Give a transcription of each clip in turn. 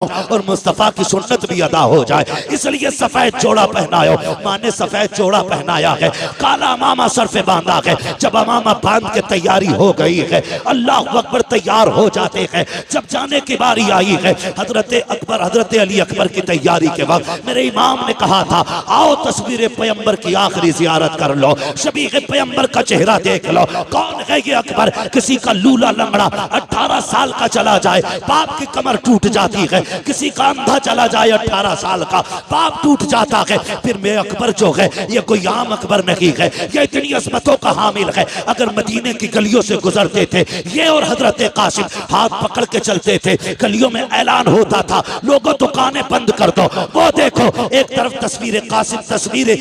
और मुस्तफा की सुन्नत भी अदा हो जाए, इसलिए सफेद जोड़ा पहनायो। माँ ने सफेद जोड़ा पहनाया है, काला अमामा सर पे बांधा है। जब अमामा बांध के तैयारी हो गई है, अल्लाह अकबर तैयार हो जाते हैं। जब जाने की बारी आई है, हजरत अकबर हजरत अली अकबर की तैयारी के वक्त मेरे इमाम ने कहा था, आओ तस्वीर पैगंबर की आखिरी जियारत कर लो, शबीह पैगंबर का चेहरा देख लो। कौन है ये अकबर? किसी का लूला लंगड़ा 18 साल का चला जाए, बाप की कमर टूट जाती है। किसी का अंधा चला जाए 18 साल का, बाप टूट जाता है। फिर मैं अकबर जो है ये कोई आम अकबर नहीं है, ये इतनी अजमतों का हामिल है। अगर मदीने की गलियों से गुजरते थे ये और हजरत कासिम हाथ पकड़ के चलते थे, गलियों में ऐलान होता था, लोगों दुकानें बंद कर दो। वो देखो एक तरफ तस्वीर कासिम, तस्वीर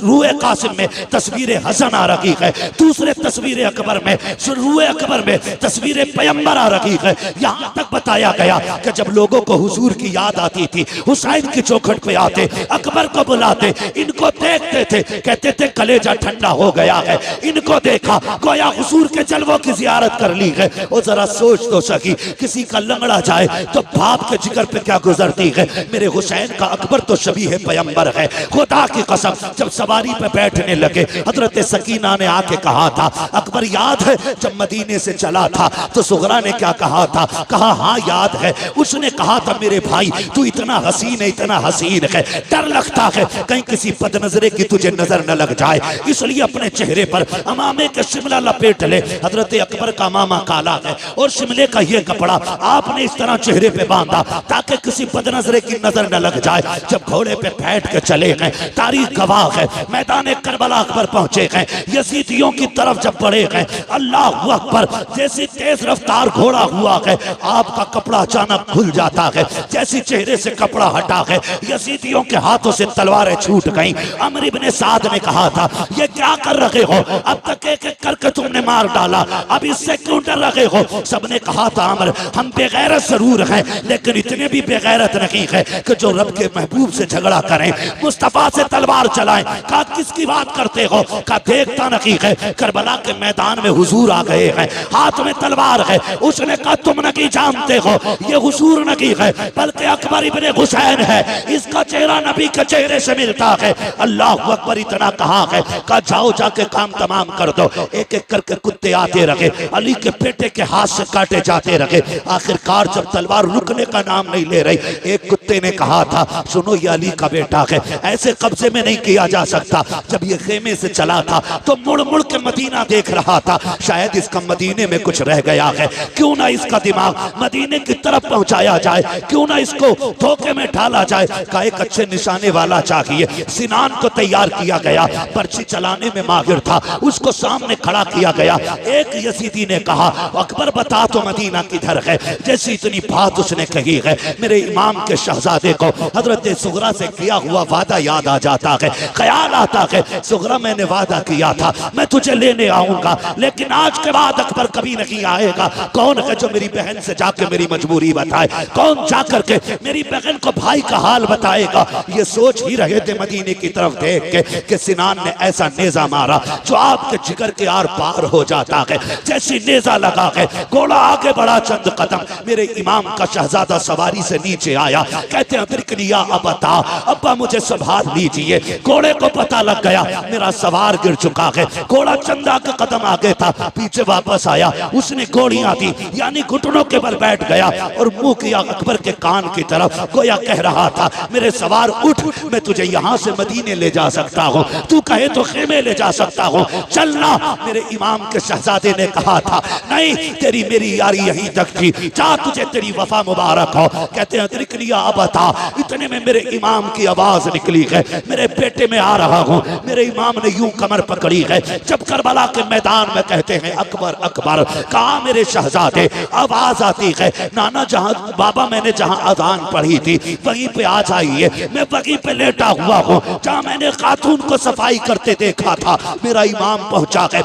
रूए कासिम में तस्वीर हसन आ रही है, दूसरे तस्वीर अकबर में, रूए अकबर में तस्वीर पैगंबर आ रही है। यहाँ तक बताया गया कि जब लोगों को हुजूर की याद आती थी, हुसैन की चौखट पे आते, अकबर को बुलाते, इनको देखते थे, कहते थे कलेजा ठंडा हो गया है, इनको देखा गोया हुजूर के जलवों की जियारत कर ली है। और जरा सोच तो सकी, किसी का लंगड़ा जाए तो बाप के जिगर पे क्या गुजरती है। मेरे हुसैन का अकबर तो शबीह पैगंबर है। खुदा की कसम, जब सवारी पे बैठने लगे, हजरत सकीना ने आके कहा था, अकबर याद है जब मदीने से चला था तो सुगरा ने क्या कहा था? कहा हाँ याद है। उसने कहा था मेरे भाई तू इतना हसीन है, इतना हसीन है, डर लगता है कहीं किसी बदनजरे की तुझे नजर न लग जाए, इसलिए अपने चेहरे पर अमामे के शिमला लपेट ले। हजरत अकबर का मामा काला है और शिमले का ये कपड़ा आपने इस तरह चेहरे पे बांधा ताकि किसी बदनजरे की नजर न लग जाए। जब घोड़े पे बैठ के चले गए, तारीख गवाह है, मैदान करबला अकबर पहुंचे गए, यजीदियों की तरफ जब बढ़े गए, अल्लाह अकबर, जैसी तेज रफ्तार घोड़ा हुआ है, आपका कपड़ा अचानक खुल जाता है। जैसी चेहरे से कपड़ा हटा है, यजीदियों के हाथों से तलवारें छूट गईं। अमर इब्ने साद ने कहा था, ये क्या कर रहे हो? अब तक एक एक करके तुमने मार डाला, अब इससे क्यों डर रहे हो? सबने कहा था अमर, हम बेगैरत जरूर हैं लेकिन इतने भी बेगैरत नहीं है कि जो रब के महबूब से झगड़ा करें, मुस्तफा से तलवार चलाएं। कहा किसकी बात करते हो? कहा देखता नहीं है करबला के मैदान में हुजूर आ गए हैं, हाथ में तलवार है। उसने कहा तुम नहीं जानते हो ये हुजूर नहीं है बल्कि अकबर इब्ने हुसैन है, इसका चेहरा नबी के चेहरे से मिलता है। अल्लाह अकबर इतना कहा है, कहा जाओ जाके काम तमाम कर दो। एक एक करके कुत्ते आते रहे, अली के बेटे के हाथ से काटे जाते रहे। आखिरकार जब तलवार रुकने का नाम नहीं ले रही, एक कुत्ते ने कहा था सुनो ये अली का बेटा है, ऐसे कब्जे में नहीं किया जा सकता। जब ये खेमे से चला था तो मुड़ मुड़ के मदीना देख रहा था, शायद इसका मदीने में कुछ रह गया है, क्यों ना इसका दिमाग मदीने की तरफ पहुंचाया जाए, क्यों ना इसको धोखे में डाला जाए। का एक अच्छे निशाने वाला चाहिए। सिनान को तैयार किया गया, पर्ची चलाने में माहिर था, उसको सामने खड़ा किया गया। एक यजीदी ने कहा अकबर बता तो मदीना किधर है? जैसी इतनी बात उसने कही है, मेरे इमाम के शहजादे को हजरत सुगरा से किया हुआ वादा याद आ जाता है। ख्याल आता है सुगरा मैंने वादा किया था मैं तुझे लेने आऊंगा, लेकिन आज के बाद अकबर कभी नहीं आएगा। कौन है जो मेरी बहन से जाके मेरी मजबूरी बताए? कौन जाकर के मेरी बहन को भाई का हाल बताएगा? ये सोच ही रहे थे मदीने की तरफ देख के कि सिनान ने ऐसा नेजा मारा जो आपके जिगर के आर पार हो जाता है। जैसी नेजा लगा है, घोड़ा आगे बढ़ा चंद कदम, मेरे इमाम का शहजादा सवारी से नीचे आया। कहते हैं तिरकनिया अबता, अब्बा मुझे संभाल लीजिए। घोड़े को पता लग गया मेरा सवार गिर चुका है। घोड़ा चंदा के कदम आगे था, पीछे वापस आया, उसने गोलियां दी, यानी घुटनों के बल बैठ गया और मुंह किया अकबर के कान की तरफ, गोया कह रहा था मेरे सवार उठ, मैं तुझे यहाँ से मदीने ले जा सकता हूँ, तू कहे तो खेमे ले जा सकता हूँ, चलना। मेरे इमाम के शहजादे ने कहा था नहीं तेरी मेरी यारी यहीं तक थी, जा तुझे तेरी वफा मुबारक हो। कहते हैं तिरकनिया अबता, इतने में मेरे इमाम की आवाज निकली है, मेरे बेटे में आ रहा हूँ। मेरे इमाम ने यूं कमर पकड़ी है, जब करबला के मैदान में कहते हैं अकबर अकबर, कहा मेरे शहजादे, आवाज आती है नाना जहां बाबा मैंने जहां अजान पढ़ी थी वहीं पे आ जाइए, मैं वहीं पे लेटा हुआ हूँ जहां मैंने खातून को सफाई करते देखा था। मेरा इमाम पहुंचा है,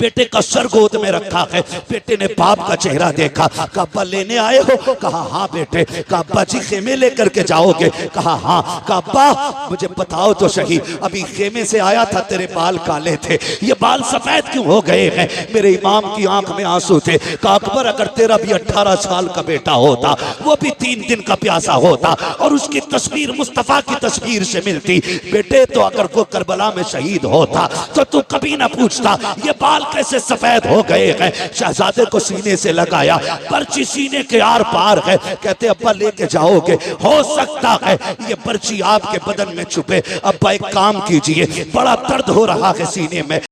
बेटे का सर गोद में रखा है। बेटे ने बाप का चेहरा देखा, कहा अब्बा लेने आए हो? कहा हाँ बेटे। कहा अब्बा जी खेमे लेकर के जाओगे? कहा हाँ। कहा अब्बा मुझे बताओ तो सही, अभी खेमे से आया था, तेरे बाल काले थे, ये बाल सफेद क्यों हो गए हैं? मेरे इमाम की आंख में आंसू थे। कहा अकबर अगर तेरा भी 18 साल का बेटा होता, वो भी 3 दिन का प्यासा होता और उसकी तस्वीर मुस्तफा की तस्वीर से मिलती बेटे, तो अगर वो करबला में शहीद होता तो तू कभी ना पूछता ये बाल कैसे सफेद हो गए हैं। शहजादे को सीने से लगाया, पर्ची सीने के आर पार है। कहते अब्बा लेके जाओगे? हो सकता है ये पर्ची आपके बदन में छुपे। अब्बा एक काम कीजिए, बड़ा दर्द हो रहा है सीने में,